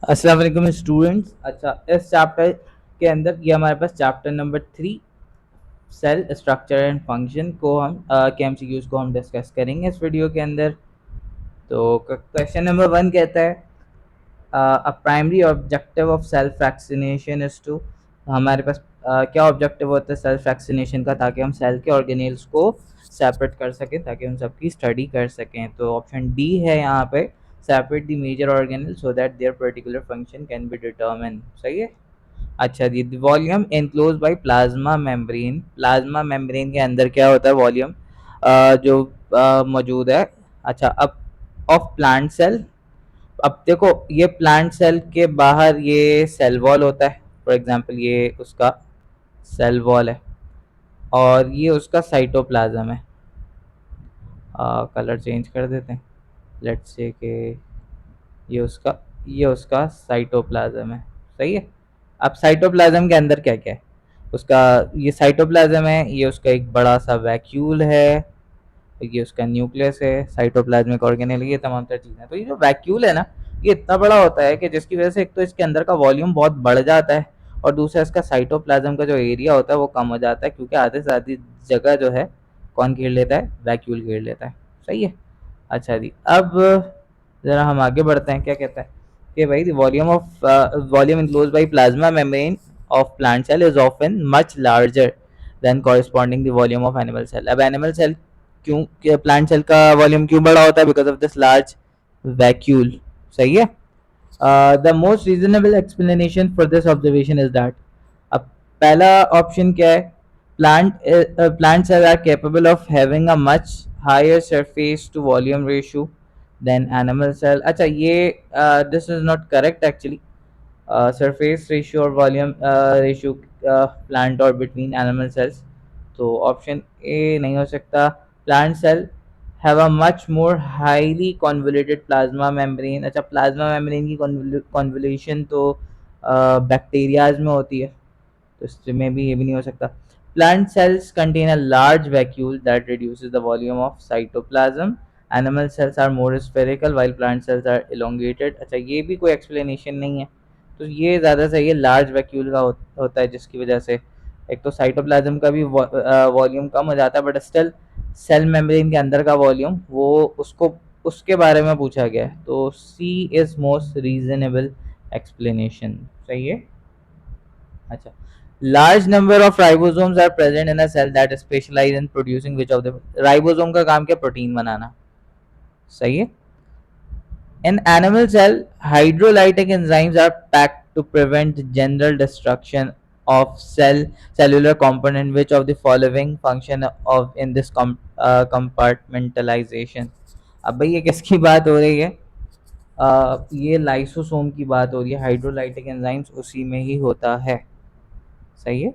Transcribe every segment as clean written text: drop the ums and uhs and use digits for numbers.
अस्सलाम वालेकुम स्टूडेंट्स। अच्छा, इस चैप्टर के अंदर ये हमारे पास chapter number 3 cell structure and function को हम के एमसीक्यूज को हम डिस्कस करेंगे इस वीडियो के अंदर। तो क्वेश्चन नंबर 1 कहता है a primary objective of self vaccination is to. हमारे पास क्या ऑब्जेक्टिव होता है सेल्फ वैक्सीनेशन का, ताकि हम सेल के ऑर्गेनेल्स को सेपरेट कर सकें, ताकि हम सबकी स्टडी कर सकें। तो ऑप्शन डी है यहाँ पे, separate the major organelle so that their particular function can be determine. सही है। अच्छा जी, volume enclose by plasma membrane. Plasma membrane के अंदर क्या होता है, वॉल्यूम जो मौजूद है। अच्छा, अब ऑफ प्लांट सेल। अब देखो, ये प्लांट सेल के बाहर ये सेल वॉल होता है। फॉर एग्जांपल ये उसका सेल वॉल है और ये उसका साइटोप्लाज्म है। कलर चेंज कर देते हैं। लेट्स से कि ये उसका साइटोप्लाज्म है। सही है। अब साइटोप्लाज्म के अंदर क्या क्या है उसका, ये साइटोप्लाज्म है, ये उसका एक बड़ा सा वैक्यूल है, ये उसका न्यूक्लियस है, साइटोप्लाज्मिक ऑर्गेनेल, ये तमाम तर चीज़ें। तो ये जो वैक्यूल है ना, ये इतना बड़ा होता है कि जिसकी वजह से एक तो इसके अंदर का वॉल्यूम बहुत बढ़ जाता है, और दूसरा इसका साइटोप्लाज्म का जो एरिया होता है वो कम हो जाता है, क्योंकि आधे से आधी जगह जो है कौन घेर लेता है, वैक्यूल घेर लेता है। सही है। अच्छा जी, अब ज़रा हम आगे बढ़ते हैं। क्या कहता है कि भाई volume enclose by plasma membrane of plant cell is often much larger than corresponding the volume of animal cell. अब एनिमल सेल क्यों, प्लांट सेल का वॉल्यूम क्यों बड़ा होता है? Because of this large vacuole. सही है। The most reasonable explanation for this observation is that, अब पहला ऑप्शन क्या है, plant cell are capable of having a much higher surface to volume ratio then animal cell. अच्छा, ये this is not correct actually. Surface ratio और volume ratio plant और between animal cells, तो option A नहीं हो सकता। Plant cell have a much more highly convoluted plasma membrane. अच्छा, plasma membrane की कॉन्वोल्यूशन तो बैक्टीरियाज में होती है, तो इसमें भी ये भी नहीं हो सकता। Plant cells contain a large vacuole that reduces the volume of cytoplasm. Animal cells are more spherical while plant cells are elongated. अच्छा, ये भी कोई एक्सप्लेनेशन नहीं है, तो ये ज़्यादा सही है, लार्ज वैक्यूल का होता है, जिसकी वजह से एक तो साइटोप्लाज्म का भी वॉल्यूम कम हो जाता है, बट स्टिल सेल मेम्ब्रेन के अंदर का वॉल्यूम वो उसको उसके बारे में पूछा गया है, तो C is most reasonable explanation. सही है। अच्छा, large number of ribosomes are present in a cell that specialize in producing which of the, ribosome का काम क्या, प्रोटीन बनाना। सही है। In animal cell, hydrolytic enzymes are packed to prevent general destruction of cellular component. Which of the following function of in this compartmentalization? अब भाई ये किसकी बात हो रही है? ये लाइसोसोम की बात हो रही है। हाइड्रोलाइटिक एंजाइम्स उसी में ही होता है। सही है।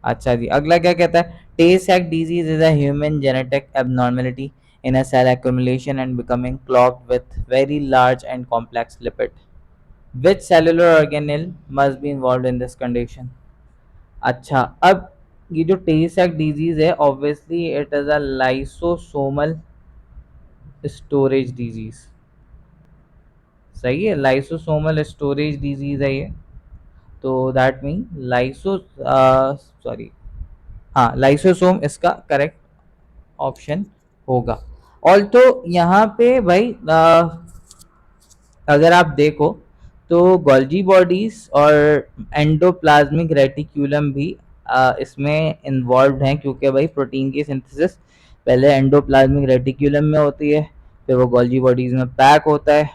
अच्छा जी, अगला क्या कहता है, Tay Sachs disease is a human genetic abnormality in a cell accumulation and becoming clogged with very large and complex lipid. Which cellular organelle must be involved in this condition? अच्छा, अब ये जो टे सैक डिजीज है, obviously it is a lysosomal storage disease. सही है, lysosomal storage disease है ये। तो दैट मीन सॉरी, हाँ, लाइसोसोम इसका करेक्ट ऑप्शन होगा। ऑल्सो यहाँ पे भाई अगर आप देखो तो गोल्जी बॉडीज और एंडोप्लाज्मिक रेटिक्यूलम भी इसमें इन्वॉल्व हैं, क्योंकि भाई प्रोटीन की सिंथेसिस पहले एंडोप्लाज्मिक रेटिक्यूलम में होती है, फिर वो गोल्जी बॉडीज में पैक होता है,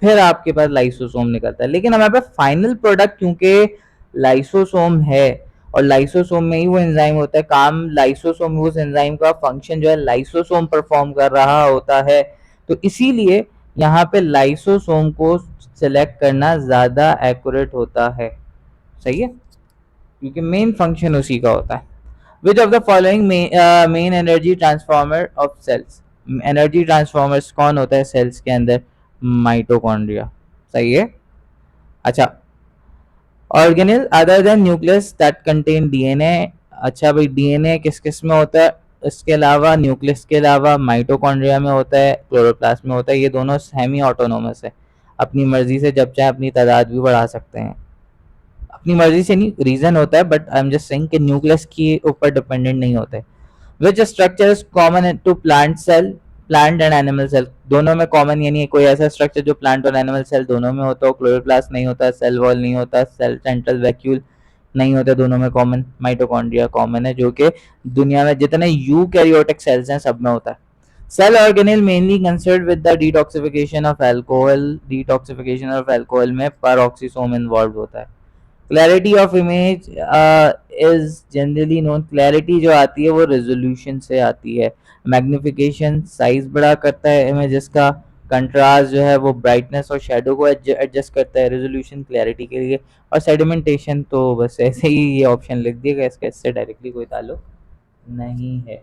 फिर आपके पास लाइसोसोम निकलता है। लेकिन हमारे पास फाइनल प्रोडक्ट क्योंकि लाइसोसोम है, और लाइसोसोम में ही वो एंजाइम होता है, काम लाइसोसोम, उस एंजाइम का फंक्शन जो है लाइसोसोम परफॉर्म कर रहा होता है, तो इसीलिए यहाँ पे लाइसोसोम को सिलेक्ट करना ज़्यादा एक्यूरेट होता है। सही है, क्योंकि मेन फंक्शन उसी का होता है। Which of the following main energy transformer of cells, energy transformers कौन होता है सेल्स के अंदर? माइटोकॉन्ड्रिया। सही है। अच्छा, organelle other than nucleus that contain DNA. अच्छा भाई, डीएनए किस किस में होता है? इसके अलावा, न्यूक्लियस के अलावा माइटोकॉन्ड्रिया में होता है, क्लोरोप्लास्ट में होता है, ये दोनों सेमी ऑटोनोमस है। अपनी मर्जी से जब चाहे अपनी तादाद भी बढ़ा सकते हैं। अपनी मर्जी से नहीं, रीजन होता है, but I am just saying कि न्यूक्लियस के ऊपर डिपेंडेंट नहीं होते। Which structure is common to plant cell, plant and animal cell, दोनों में कॉमन, यानी कोई ऐसा स्ट्रक्चर जो प्लांट और एनिमल सेल दोनों में होता हो। क्लोरोप्लास्ट नहीं होता, सेल वॉल नहीं होता, सेल सेंट्रल वैक्यूल नहीं होते, दोनों में कॉमन। माइटोकॉन्ड्रिया कॉमन है, जो कि दुनिया में जितने यूकैरियोटिक सेल्स हैं सब में होता है। Cell organelle mainly concern with the detoxification of alcohol, detoxification of alcohol में पेरोक्सिसोम इन्वॉल्व होता है। Clarity of image is generally known, clarity जो आती है वो रेजोल्यूशन से आती है। मैग्निफिकेशन साइज बड़ा करता है इमेजेस का, कंट्रास्ट जो है वो ब्राइटनेस और शेडो को एडजस्ट करता है, रेजोल्यूशन क्लैरिटी के लिए। और सेडिमेंटेशन तो बस ऐसे ही ये ऑप्शन लिख दिएगा, इसका इससे डायरेक्टली कोई ताल्लुक नहीं है।